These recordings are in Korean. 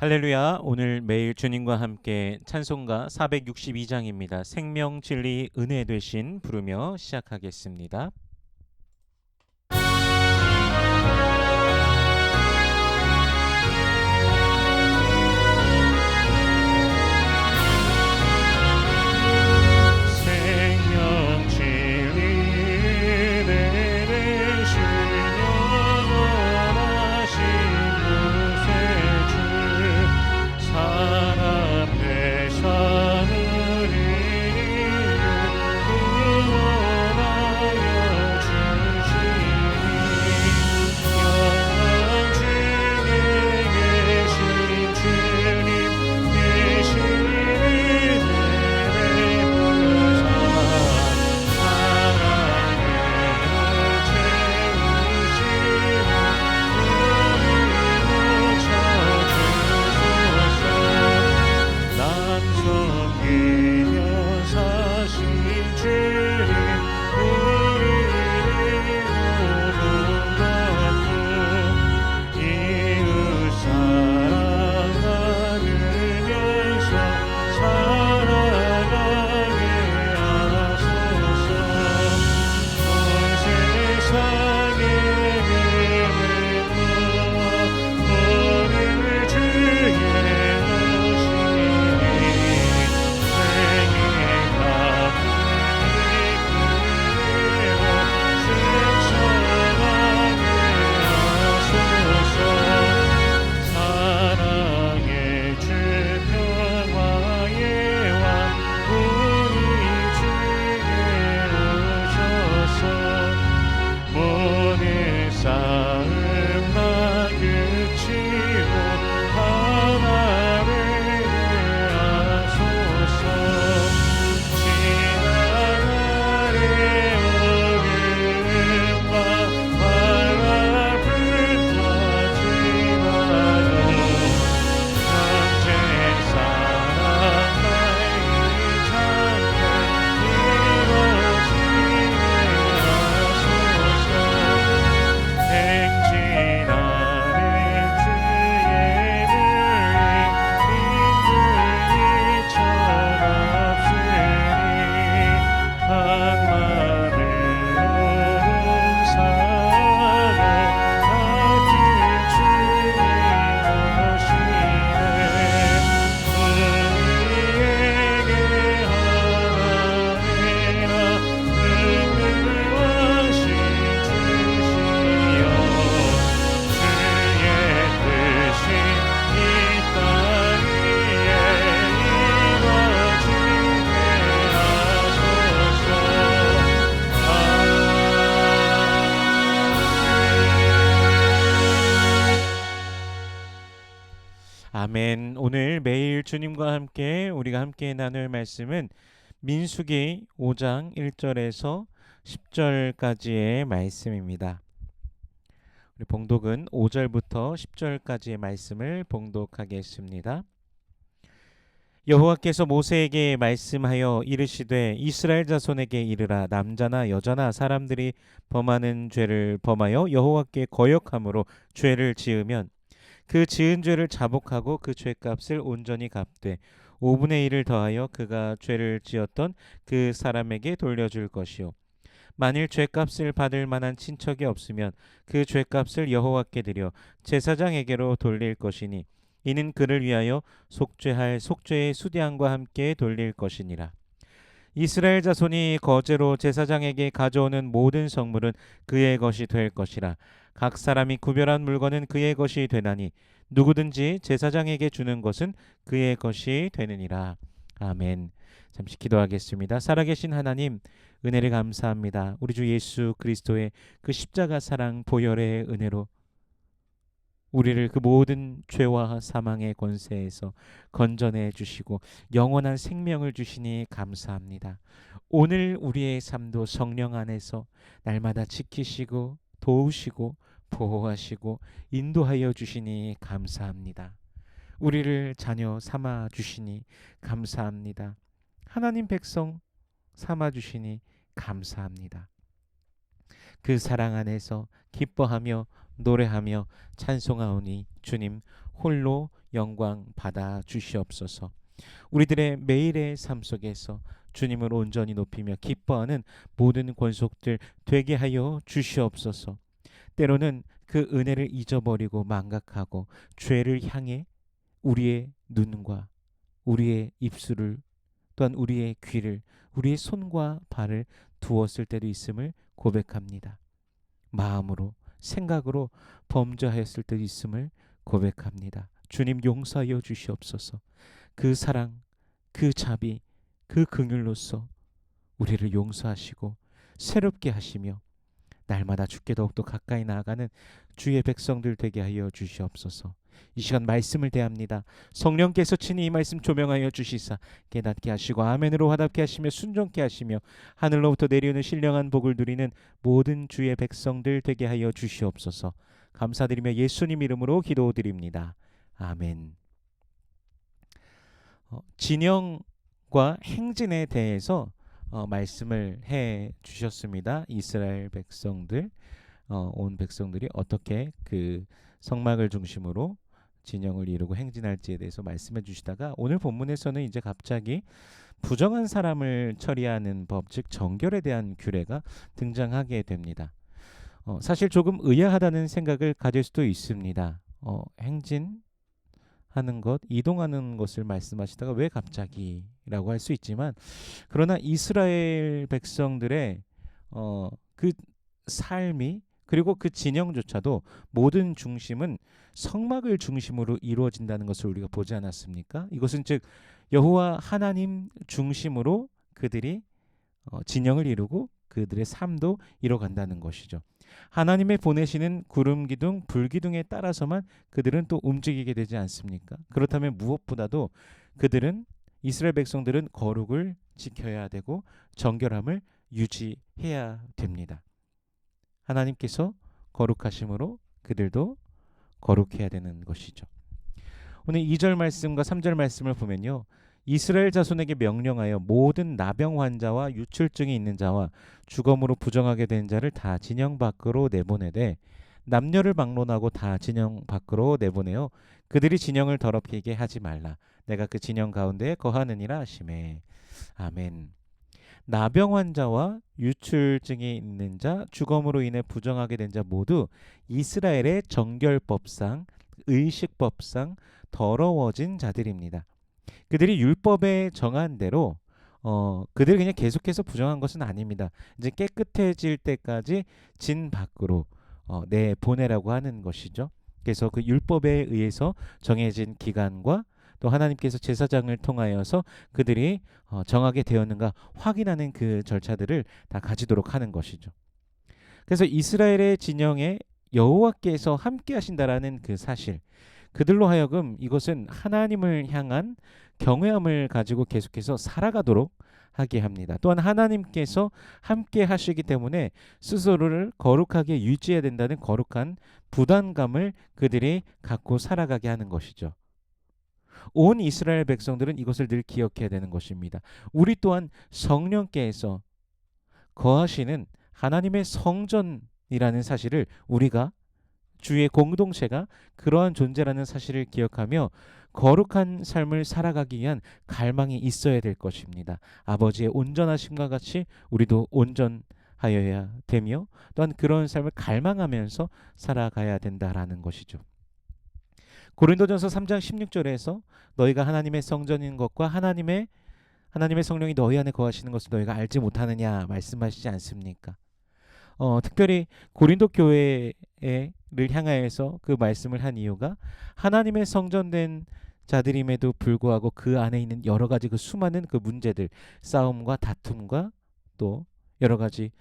할렐루야. 오늘 매일 주님과 함께 찬송가 462장입니다. 생명 진리 은혜 되신 부르며 시작하겠습니다. 생명 진리 은혜 되신 영원하신 구세주 사람 되사 아멘. 오늘 매일 주님과 함께 우리가 함께 나눌 말씀은 민수기 5장 1절에서 10절까지의 말씀입니다. 우리 봉독은 5절부터 10절까지의 말씀을 봉독하겠습니다. 여호와께서 모세에게 말씀하여 이르시되 이스라엘 자손에게 이르라. 남자나 여자나 사람들이 범하는 죄를 범하여 여호와께 거역함으로 죄를 지으면 그 지은 죄를 자복하고 그 죄값을 온전히 갚되 5분의 1을 더하여 그가 죄를 지었던 그 사람에게 돌려줄 것이요 만일 죄값을 받을 만한 친척이 없으면 그 죄값을 여호와께 드려 제사장에게로 돌릴 것이니 이는 그를 위하여 속죄할 속죄의 수대함과 함께 돌릴 것이니라. 이스라엘 자손이 거제로 제사장에게 가져오는 모든 성물은 그의 것이 될 것이라. 각 사람이 구별한 물건은 그의 것이 되나니 누구든지 제사장에게 주는 것은 그의 것이 되느니라. 아멘. 잠시 기도하겠습니다. 살아계신 하나님, 은혜를 감사합니다. 우리 주 예수 그리스도의 그 십자가 사랑 보혈의 은혜로 우리를 그 모든 죄와 사망의 권세에서 건져내 주시고 영원한 생명을 주시니 감사합니다. 오늘 우리의 삶도 성령 안에서 날마다 지키시고 도우시고 보호하시고 인도하여 주시니 감사합니다. 우리를 자녀 삼아 주시니 감사합니다. 하나님 백성 삼아 주시니 감사합니다. 그 사랑 안에서 기뻐하며 노래하며 찬송하오니 주님 홀로 영광 받아 주시옵소서. 우리들의 매일의 삶 속에서 주님을 온전히 높이며 기뻐하는 모든 권속들 되게 하여 주시옵소서. 때로는 그 은혜를 잊어버리고 망각하고 죄를 향해 우리의 눈과 우리의 입술을 또한 우리의 귀를 우리의 손과 발을 두었을 때도 있음을 고백합니다. 마음으로 생각으로 범죄하였을 때도 있음을 고백합니다. 주님 용서하여 주시옵소서. 그 사랑, 그 자비, 그 긍휼로서 우리를 용서하시고 새롭게 하시며 날마다 주께 더욱더 가까이 나아가는 주의 백성들 되게 하여 주시옵소서. 이 시간 말씀을 대합니다. 성령께서 친히 이 말씀 조명하여 주시사 깨닫게 하시고 아멘으로 화답게 하시며 순종케 하시며 하늘로부터 내려오는 신령한 복을 누리는 모든 주의 백성들 되게 하여 주시옵소서. 감사드리며 예수님 이름으로 기도드립니다. 아멘. 진영과 행진에 대해서 말씀을 해 주셨습니다. 이스라엘 백성들, 온 백성들이 어떻게 그 성막을 중심으로 진영을 이루고 행진할지에 대해서 말씀해 주시다가 오늘 본문에서는 이제 갑자기 부정한 사람을 처리하는 법, 즉 정결에 대한 규례가 등장하게 됩니다. 사실 조금 의아하다는 생각을 가질 수도 있습니다. 행진 하는 것, 이동하는 것을 말씀하시다가 왜 갑자기라고 할 수 있지만 그러나 이스라엘 백성들의 그 삶이 그리고 그 진영조차도 모든 중심은 성막을 중심으로 이루어진다는 것을 우리가 보지 않았습니까? 이것은 즉 여호와 하나님 중심으로 그들이 진영을 이루고 그들의 삶도 이뤄간다는 것이죠. 하나님의 보내시는 구름 기둥, 불 기둥에 따라서만 그들은 또 움직이게 되지 않습니까? 그렇다면 무엇보다도 그들은 이스라엘 백성들은 거룩을 지켜야 되고 정결함을 유지해야 됩니다. 하나님께서 거룩하심으로 그들도 거룩해야 되는 것이죠. 오늘 2절 말씀과 3절 말씀을 보면요. 이스라엘 자손에게 명령하여 모든 나병 환자와 유출증이 있는 자와 주검으로 부정하게 된 자를 다 진영 밖으로 내보내되 남녀를 막론하고 다 진영 밖으로 내보내어 그들이 진영을 더럽히게 하지 말라. 내가 그 진영 가운데에 거하느니라 하시매. 아멘. 나병 환자와 유출증이 있는 자, 주검으로 인해 부정하게 된 자 모두 이스라엘의 정결법상, 의식법상 더러워진 자들입니다. 그들이 율법에 정한 대로 그들이 그냥 계속해서 부정한 것은 아닙니다. 이제 깨끗해질 때까지 진 밖으로 내보내라고 하는 것이죠. 그래서 그 율법에 의해서 정해진 기간과 또 하나님께서 제사장을 통하여서 그들이 정하게 되었는가 확인하는 그 절차들을 다 가지도록 하는 것이죠. 그래서 이스라엘의 진영에 여호와께서 함께 하신다라는 그 사실, 그들로 하여금 이것은 하나님을 향한 경외함을 가지고 계속해서 살아가도록 하게 합니다. 또한 하나님께서 함께 하시기 때문에 스스로를 거룩하게 유지해야 된다는 거룩한 부담감을 그들이 갖고 살아가게 하는 것이죠. 온 이스라엘 백성들은 이것을 늘 기억해야 되는 것입니다. 우리 또한 성령께서 거하시는 하나님의 성전이라는 사실을 우리가 주의 공동체가 그러한 존재라는 사실을 기억하며 거룩한 삶을 살아가기 위한 갈망이 있어야 될 것입니다. 아버지의 온전하심과 같이 우리도 온전하여야 되며 또한 그런 삶을 갈망하면서 살아가야 된다라는 것이죠. 고린도전서 3장 16절에서 너희가 하나님의 성전인 것과 하나님의 성령이 너희 안에 거하시는 것을 너희가 알지 못하느냐 말씀하시지 않습니까? 특별히 고린도 교회를 향하여서 그 말씀을 한 이유가 하나님의 성전된 자들임에도 불구하고 그 안에 있는 여러 가지 그 수많은 그 문제들, 싸움과 다툼과 또 여러 가지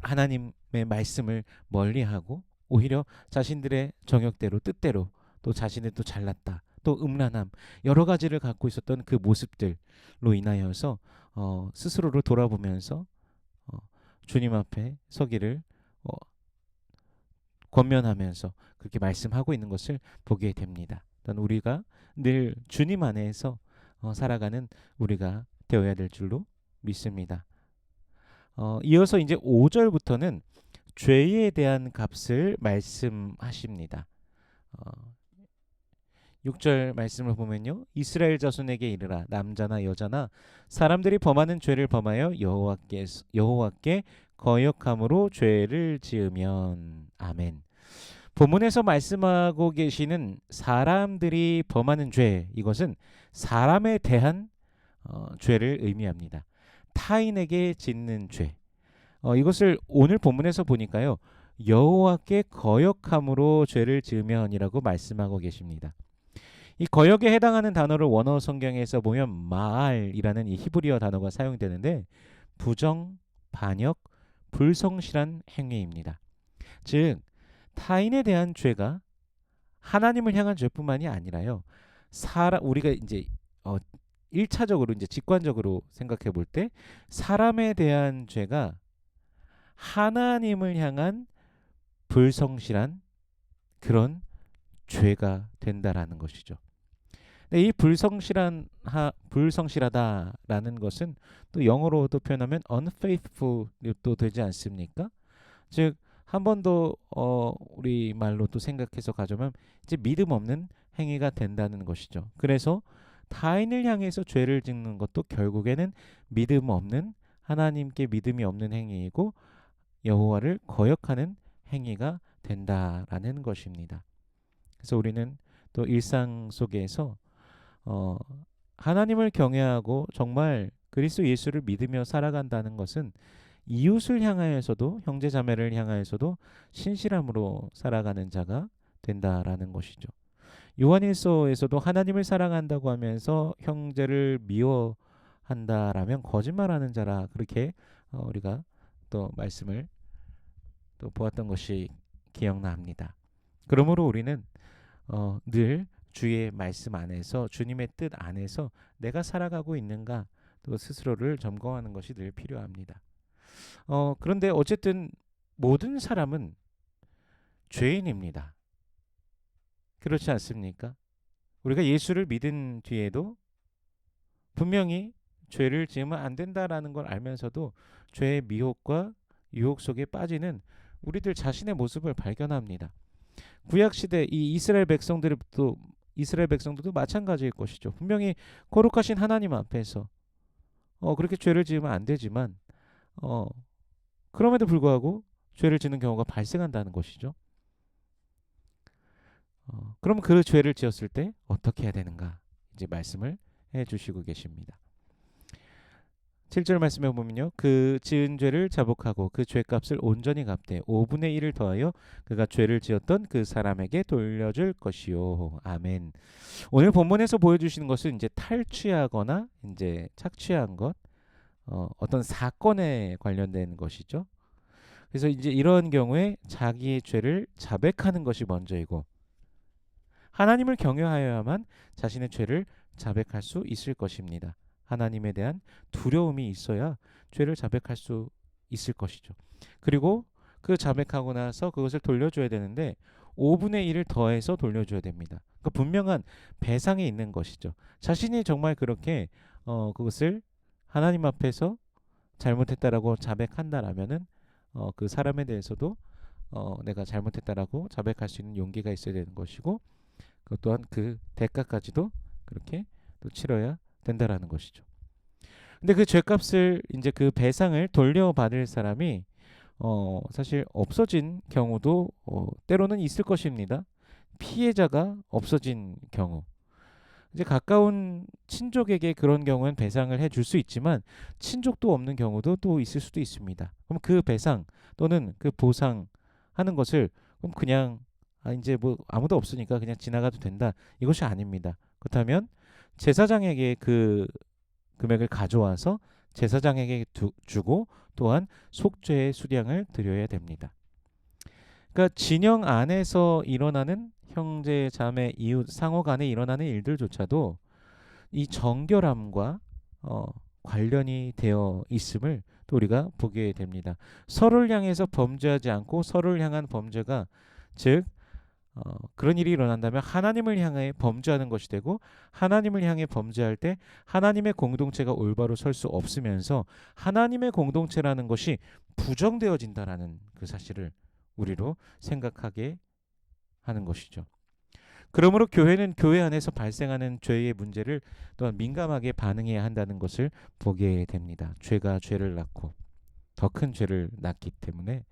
하나님의 말씀을 멀리하고 오히려 자신들의 정욕대로 뜻대로 또 자신은 또 잘났다 또 음란함 여러 가지를 갖고 있었던 그 모습들로 인하여서 스스로를 돌아보면서 주님 앞에 서기를 권면하면서 그렇게 말씀하고 있는 것을 보게 됩니다. 우리가 늘 주님 안에서 살아가는 우리가 되어야 될 줄로 믿습니다. 이어서 이제 5절부터는 죄에 대한 값을 말씀하십니다. 어, 6절 말씀을 보면요. 이스라엘 자손에게 이르라 남자나 여자나 사람들이 범하는 죄를 범하여 여호와께 거역함으로 죄를 지으면 아멘. 본문에서 말씀하고 계시는 사람들이 범하는 죄, 이것은 사람에 대한 죄를 의미합니다. 타인에게 짓는 죄. 이것을 오늘 본문에서 보니까요. 여호와께 거역함으로 죄를 지으면이라고 말씀하고 계십니다. 이 거역에 해당하는 단어를 원어 성경에서 보면 마알이라는 이 히브리어 단어가 사용되는데 부정, 반역, 불성실한 행위입니다. 즉 타인에 대한 죄가 하나님을 향한 죄뿐만이 아니라요. 우리가 이제 1차적으로 이제 직관적으로 생각해 볼 때 사람에 대한 죄가 하나님을 향한 불성실한 그런 죄가 된다라는 것이죠. 근데 이 불성실하다라는 것은 또 영어로도 표현하면 unfaithful도 되지 않습니까? 즉 한 번 더 우리 말로 또 생각해서 가져면 이제 믿음 없는 행위가 된다는 것이죠. 그래서 타인을 향해서 죄를 짓는 것도 결국에는 믿음 없는 하나님께 믿음이 없는 행위이고 여호와를 거역하는 행위가 된다라는 것입니다. 그래서 우리는 또 일상 속에서 하나님을 경외하고 정말 그리스도 예수를 믿으며 살아간다는 것은 이웃을 향하여서도 형제 자매를 향하여서도 신실함으로 살아가는 자가 된다라는 것이죠. 요한일서에서도 하나님을 사랑한다고 하면서 형제를 미워한다라면 거짓말하는 자라 그렇게 우리가 또 말씀을 또 보았던 것이 기억납니다. 그러므로 우리는 늘 주의 말씀 안에서 주님의 뜻 안에서 내가 살아가고 있는가 또 스스로를 점검하는 것이 늘 필요합니다. 그런데 어쨌든 모든 사람은 죄인입니다. 그렇지 않습니까? 우리가 예수를 믿은 뒤에도 분명히 죄를 지으면 안 된다라는 걸 알면서도 죄의 미혹과 유혹 속에 빠지는 우리들 자신의 모습을 발견합니다. 구약 시대 이 이스라엘 백성들도 마찬가지일 것이죠. 분명히 거룩하신 하나님 앞에서 그렇게 죄를 지으면 안 되지만 그럼에도 불구하고 죄를 짓는 경우가 발생한다는 것이죠. 그럼 그 죄를 지었을 때 어떻게 해야 되는가? 이제 말씀을 해주시고 계십니다. 7절 말씀에 보면요. 그 지은 죄를 자복하고 그 죄값을 온전히 갚되 5분의 1을 더하여 그가 죄를 지었던 그 사람에게 돌려줄 것이요. 아멘. 오늘 본문에서 보여주시는 것은 이제 탈취하거나 이제 착취한 것, 어떤 사건에 관련된 것이죠. 그래서 이제 이런 경우에 자기의 죄를 자백하는 것이 먼저이고 하나님을 경외하여야만 자신의 죄를 자백할 수 있을 것입니다. 하나님에 대한 두려움이 있어야 죄를 자백할 수 있을 것이죠. 그리고 그 자백하고 나서 그것을 돌려줘야 되는데 5분의 1을 더해서 돌려줘야 됩니다. 그러니까 분명한 배상이 있는 것이죠. 자신이 정말 그렇게 그것을 하나님 앞에서 잘못했다라고 자백한다라면은 그 사람에 대해서도 내가 잘못했다라고 자백할 수 있는 용기가 있어야 되는 것이고 그것 또한 그 대가까지도 그렇게 또 치러야 된다라는 것이죠. 근데 그 죄값을 이제 그 배상을 돌려받을 사람이 사실 없어진 경우도 때로는 있을 것입니다. 피해자가 없어진 경우. 이제 가까운 친족에게 그런 경우는 배상을 해줄 수 있지만 친족도 없는 경우도 또 있을 수도 있습니다. 그럼 그 배상 또는 그 보상하는 것을 그럼 그냥 이제 뭐 아무도 없으니까 그냥 지나가도 된다. 이것이 아닙니다. 그렇다면 제사장에게 그 금액을 가져와서 제사장에게 주고 또한 속죄의 수량을 드려야 됩니다. 그러니까 진영 안에서 일어나는 형제, 자매, 이웃, 상호 간에 일어나는 일들조차도 이 정결함과 관련이 되어 있음을 또 우리가 보게 됩니다. 서로를 향해서 범죄하지 않고 서로를 향한 범죄가 즉 그런 일이 일어난다면 하나님을 향해 범죄하는 것이 되고, 하나님을 향해 범죄할 때 하나님의 공동체가 올바로 설 수 없으면서 하나님의 공동체라는 것이 부정되어진다라는 그 사실을 우리로 생각하게 하는 것이죠. 그러므로 교회는 교회 안에서 발생하는 죄의 문제를 또한 민감하게 반응해야 한다는 것을 보게 됩니다. 죄가 죄를 낳고 더 큰 죄를 낳기 때문에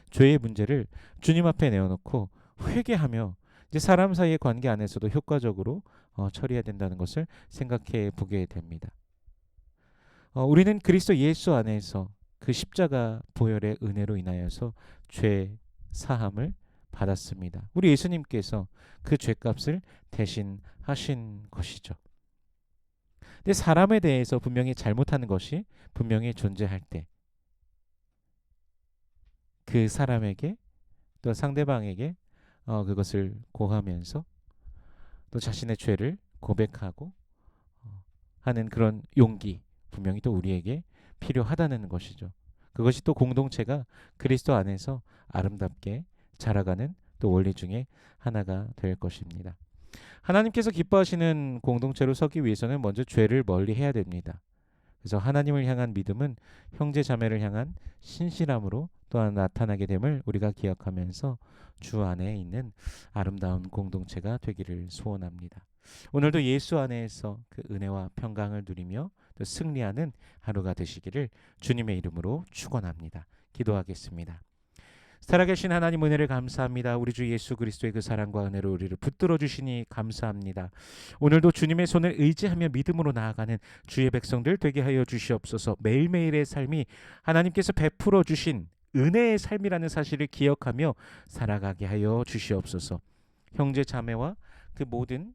죄의 문제를 주님 앞에 내어놓고 회개하며 이제 사람 사이의 관계 안에서도 효과적으로 처리해야 된다는 것을 생각해 보게 됩니다. 우리는 그리스도 예수 안에서 그 십자가 보혈의 은혜로 인하여서 죄 사함을 받았습니다. 우리 예수님께서 그 죄값을 대신하신 것이죠. 근데 사람에 대해서 분명히 잘못하는 것이 분명히 존재할 때 그 사람에게 또 상대방에게 그것을 고하면서 또 자신의 죄를 고백하고 하는 그런 용기 분명히 또 우리에게 필요하다는 것이죠. 그것이 또 공동체가 그리스도 안에서 아름답게 자라가는 또 원리 중에 하나가 될 것입니다. 하나님께서 기뻐하시는 공동체로 서기 위해서는 먼저 죄를 멀리 해야 됩니다. 그래서 하나님을 향한 믿음은 형제 자매를 향한 신실함으로 또한 나타나게 됨을 우리가 기억하면서 주 안에 있는 아름다운 공동체가 되기를 소원합니다. 오늘도 예수 안에서 그 은혜와 평강을 누리며 또 승리하는 하루가 되시기를 주님의 이름으로 축원합니다. 기도하겠습니다. 살아계신 하나님 은혜를 감사합니다. 우리 주 예수 그리스도의 그 사랑과 은혜로 우리를 붙들어 주시니 감사합니다. 오늘도 주님의 손을 의지하며 믿음으로 나아가는 주의 백성들 되게 하여 주시옵소서. 매일매일의 삶이 하나님께서 베풀어 주신 은혜의 삶이라는 사실을 기억하며 살아가게 하여 주시옵소서. 형제 자매와 그 모든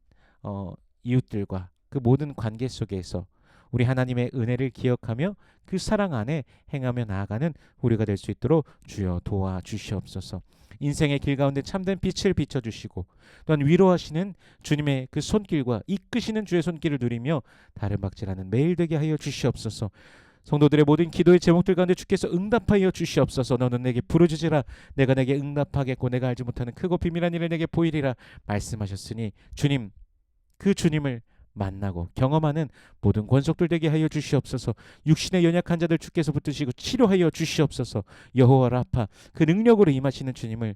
이웃들과 그 모든 관계 속에서 우리 하나님의 은혜를 기억하며 그 사랑 안에 행하며 나아가는 우리가 될 수 있도록 주여 도와주시옵소서. 인생의 길 가운데 참된 빛을 비춰주시고 또한 위로하시는 주님의 그 손길과 이끄시는 주의 손길을 누리며 다른 박질하는 매일 되게 하여 주시옵소서. 성도들의 모든 기도의 제목들 가운데 주께서 응답하여 주시옵소서. 너는 내게 부르짖으라 내가 내게 응답하겠고 내가 알지 못하는 크고 비밀한 일을 내게 보이리라 말씀하셨으니 주님, 그 주님을 만나고 경험하는 모든 권속들 되게 하여 주시옵소서. 육신의 연약한 자들 주께서 붙드시고 치료하여 주시옵소서. 여호와 라파 그 능력으로 임하시는 주님을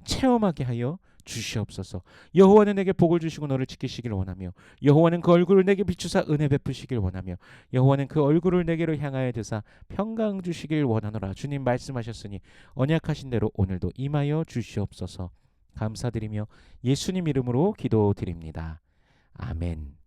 체험하게 하여 주시옵소서. 여호와는 내게 복을 주시고 너를 지키시길 원하며 여호와는 그 얼굴을 내게 비추사 은혜 베푸시길 원하며 여호와는 그 얼굴을 내게로 향하여 드사 평강 주시길 원하노라. 주님 말씀하셨으니 언약하신 대로 오늘도 임하여 주시옵소서. 감사드리며 예수님 이름으로 기도드립니다. 아멘.